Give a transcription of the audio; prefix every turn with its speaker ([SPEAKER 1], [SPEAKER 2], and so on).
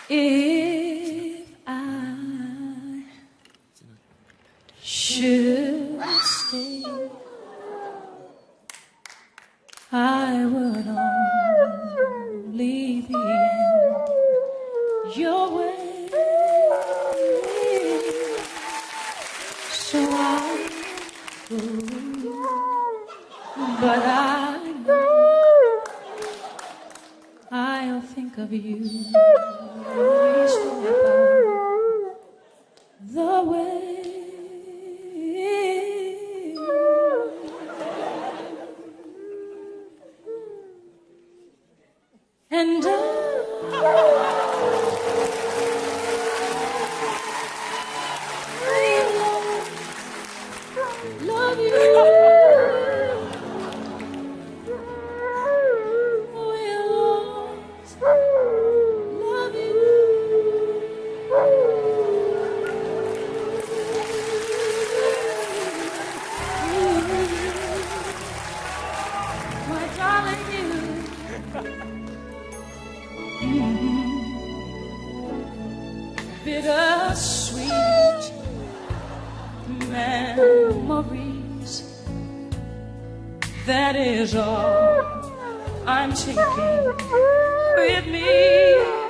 [SPEAKER 1] If I should stay, I would only be in your way. So I go, but I know I'll think of you every step of the way. And love you. We'll always love you. My darling, you. Bittersweet memories. That is all I'm taking with me.